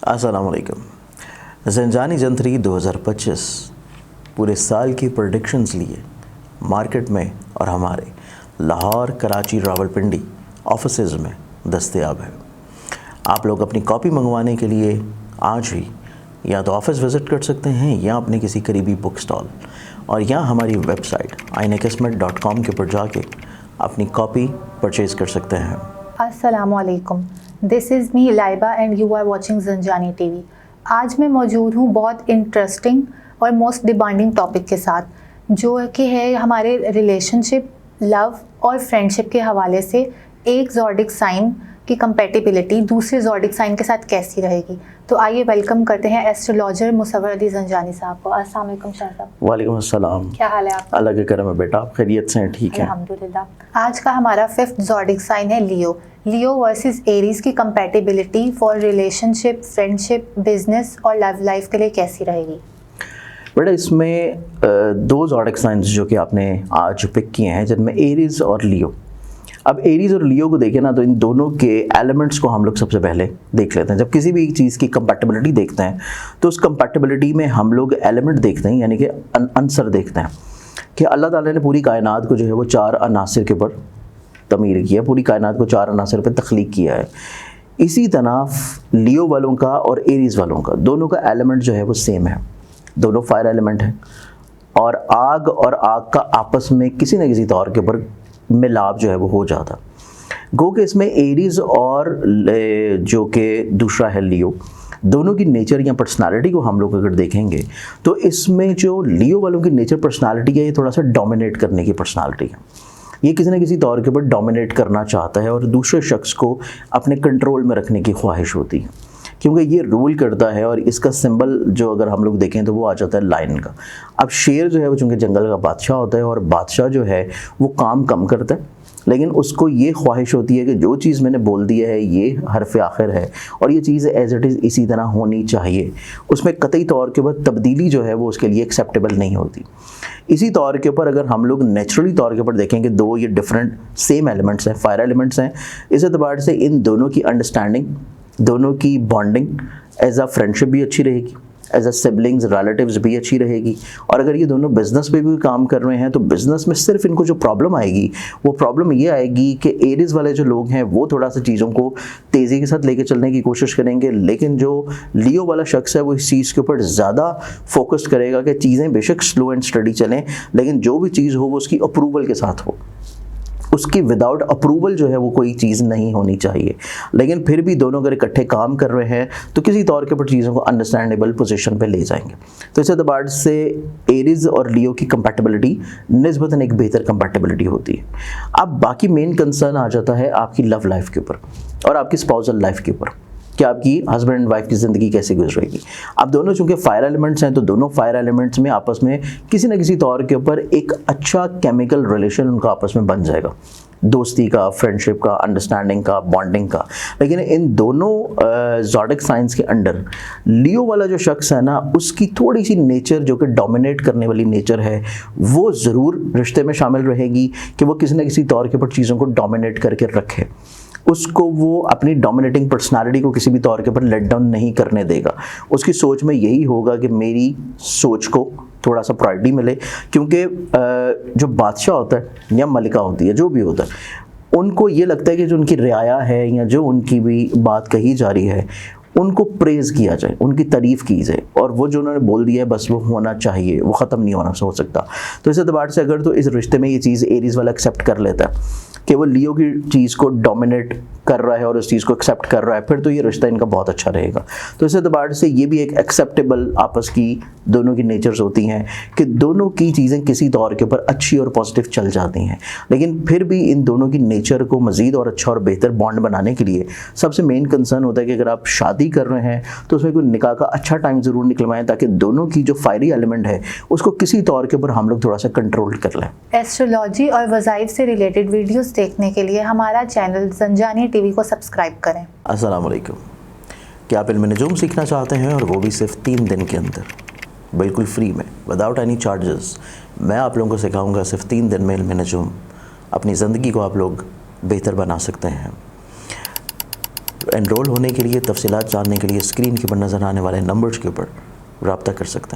अस्सलामुअलैकुम। ज़ंजानी जंतरी 2025 पूरे साल की प्रेडिक्शंस लिए मार्केट में और हमारे लाहौर, कराची, रावलपिंडी ऑफिसेज़ में दस्तयाब है। आप लोग अपनी कॉपी मंगवाने के लिए आज ही या तो ऑफ़िस विज़िट कर सकते हैं या अपने किसी करीबी बुक स्टॉल और या हमारी वेबसाइट ainakismat.com के ऊपर जाके अपनी कॉपी परचेज़ कर सकते हैं। अस्सलामुअलैकुम, this is me Laiba and you are watching Zanjani TV. आज मैं मौजूद हूँ बहुत इंटरेस्टिंग और मोस्ट डिमांडिंग टॉपिक के साथ, जो कि है हमारे रिलेशनशिप, लव और फ्रेंडशिप के हवाले से एक ज़ोडिक साइन की कंपैटिबिलिटी दूसरे ज़ोडिक साइन के साथ कैसी रहेगी। तो आइए वेलकम करते हैं एस्ट्रोलॉजर मुसव्वर अली ज़ंजानी साहब को। अस्सलाम वालेकुम शाह साहब। वालेकुम अस्सलाम। क्या हाल है आपका? अल्लाह के करम है बेटा, आप खैरियत से हैं? ठीक है अल्हम्दुलिल्लाह। आज का हमारा 5th ज़ोडिक साइन है लियो वर्सेस एरीज की compatibility for relationship, friendship, business और लव लाइफ के लिए कैसी रहेगी? बेटा इसमें दो ज़ोडिक साइंस जो कि आपने आज पिक किए हैं, जिनमें एरीज और लियो। अब एरीज और लियो को देखें ना, तो इन दोनों के एलिमेंट्स को हम लोग सबसे पहले देख लेते हैं। जब किसी भी चीज़ की कंपैटिबिलिटी देखते हैं तो उस कंपैटिबिलिटी में हम लोग एलिमेंट देखते हैं, यानी कि आंसर देखते हैं कि अल्लाह ताला ने पूरी कायनात को जो है वो 4 अनासिर के ऊपर तमीर किया, पूरी कायनात को 4 अनासिर पर तख्लीक किया है। इसी तरह लियो वालों का और एरीज वालों का दोनों का एलिमेंट जो है वो सेम है, दोनों फायर एलिमेंट है और आग का आपस में किसी न किसी तौर के ऊपर मिलाप जो है वो हो जाता। गो कि इसमें एरीज और जो कि दूसरा है लियो, दोनों की नेचर या पर्सनालिटी को हम लोग अगर देखेंगे तो इसमें जो लियो वालों की नेचर पर्सनालिटी है, ये थोड़ा सा डोमिनेट करने की पर्सनालिटी है। ये किसी न किसी तौर के ऊपर डोमिनेट करना चाहता है और दूसरे शख्स को अपने कंट्रोल में रखने की ख्वाहिश होती है, क्योंकि ये रूल करता है। और इसका सिंबल जो अगर हम लोग देखें तो वो आ जाता है लायन का। अब शेर जो है वो चूँकि जंगल का बादशाह होता है और बादशाह जो है वो काम कम करता है, लेकिन उसको ये ख्वाहिश होती है कि जो चीज़ मैंने बोल दिया है ये हरफ आखिर है और ये चीज़ एज इट इज़ इसी तरह होनी चाहिए। उसमें कतई तौर के ऊपर तब्दीली जो है वो उसके लिए एक्सेप्टेबल नहीं होती। इसी तौर के ऊपर अगर हम लोग नेचुरली तौर के ऊपर देखेंगे, दो ये डिफरेंट सेम एलिमेंट्स हैं, फायर एलिमेंट्स हैं, इस एतबार से इन दोनों की अंडरस्टैंडिंग, दोनों की बॉन्डिंग एज अ फ्रेंडशिप भी अच्छी रहेगी, एज अ सिबलिंग्स, रिलेटिव्स भी अच्छी रहेगी। और अगर ये दोनों बिज़नेस पे भी काम कर रहे हैं तो बिज़नेस में सिर्फ इनको जो प्रॉब्लम आएगी वो प्रॉब्लम ये आएगी कि एरीज वाले जो लोग हैं वो थोड़ा सा चीज़ों को तेज़ी के साथ लेके चलने की कोशिश करेंगे, लेकिन जो लियो वाला शख्स है वो इस चीज़ के ऊपर ज़्यादा फोकस करेगा कि चीज़ें बेशक स्लो एंड स्टडी चलें, लेकिन जो भी चीज़ हो वो उसकी अप्रूवल के साथ हो। उसकी विदाउट अप्रूवल जो है वो कोई चीज़ नहीं होनी चाहिए। लेकिन फिर भी दोनों अगर इकट्ठे काम कर रहे हैं तो किसी तौर के ऊपर चीज़ों को अंडरस्टैंडेबल पोजीशन पे ले जाएंगे। तो इस एतबार से एरीज और लियो की कंपैटिबिलिटी निस्बतन एक बेहतर कंपैटिबिलिटी होती है। अब बाकी मेन कंसर्न आ जाता है आपकी लव लाइफ के ऊपर और आपकी स्पाउसल लाइफ के ऊपर कि आपकी हस्बैंड एंड वाइफ की ज़िंदगी कैसे गुजरेगी। अब दोनों चूँकि फायर एलिमेंट्स हैं तो दोनों फायर एलिमेंट्स में आपस में किसी न किसी तौर के ऊपर एक अच्छा केमिकल रिलेशन उनका आपस में बन जाएगा, दोस्ती का, फ्रेंडशिप का, अंडरस्टैंडिंग का, बॉन्डिंग का। लेकिन इन दोनों ज़ोडिक साइंस के अंडर लियो वाला जो शख्स है ना, उसकी थोड़ी सी नेचर जो कि डोमिनेट करने वाली नेचर है वो ज़रूर रिश्ते में शामिल रहेगी कि वो किसी न किसी तौर के ऊपर चीज़ों को डोमिनेट करके रखे, उसको वो अपनी डोमिनेटिंग पर्सनालिटी को किसी भी तौर के ऊपर लेट डाउन नहीं करने देगा। उसकी सोच में यही होगा कि मेरी सोच को थोड़ा सा प्रायोरिटी मिले, क्योंकि जो बादशाह होता है या मलिका होती है, जो भी होता है, उनको ये लगता है कि जो उनकी रियाया है या जो उनकी भी बात कही जा रही है उनको प्रेज़ किया जाए, उनकी तारीफ़ की जाए और वो जो उन्होंने बोल दिया है बस वो होना चाहिए, वो ख़त्म नहीं होना हो सकता। तो इस एतबार से अगर तो इस रिश्ते में ये चीज़ एरीज वाला एक्सेप्ट कर लेता है कि वो लियो की चीज़ को डोमिनेट कर रहा है और उस चीज़ को एक्सेप्ट कर रहा है, फिर तो ये रिश्ता इनका बहुत अच्छा रहेगा। तो इस एतबार से ये भी एक एक्सेप्टेबल आपस की दोनों की नेचर्स होती हैं कि दोनों की चीज़ें किसी तौर के ऊपर अच्छी और पॉजिटिव चल जाती हैं। लेकिन फिर भी इन दोनों की नेचर को मज़ीद और अच्छा और बेहतर बॉन्ड बनाने के लिए सबसे मेन कंसर्न होता है कि अगर आप शादी कर रहे हैं तो उसमें कोई निकाह का अच्छा टाइम ज़रूर निकलवाएं, ताकि दोनों की जो फायरी एलिमेंट है उसको किसी तौर के ऊपर हम लोग थोड़ा सा कंट्रोल कर लें। एस्ट्रोलॉजी और वज़ाइफ से रिलेटेड वीडियोस देखने के लिए हमारा चैनल ज़ंजानी टीवी को सब्सक्राइब करें। अस्सलाम वालेकुम। क्या आप इल्म नजूम सीखना चाहते हैं और वो भी सिर्फ 3 दिन के अंदर, बिल्कुल फ्री में, विदाउट एनी चार्जेस? मैं आप लोगों को सिखाऊंगा सिर्फ 3 दिन में इल्म नजूम। अपनी ज़िंदगी को आप लोग बेहतर बना सकते हैं। एनरोल होने के लिए, तफसीलात जानने के लिए स्क्रीन के ऊपर नज़र आने वाले नंबर्स के ऊपर रब्ता कर सकते हैं।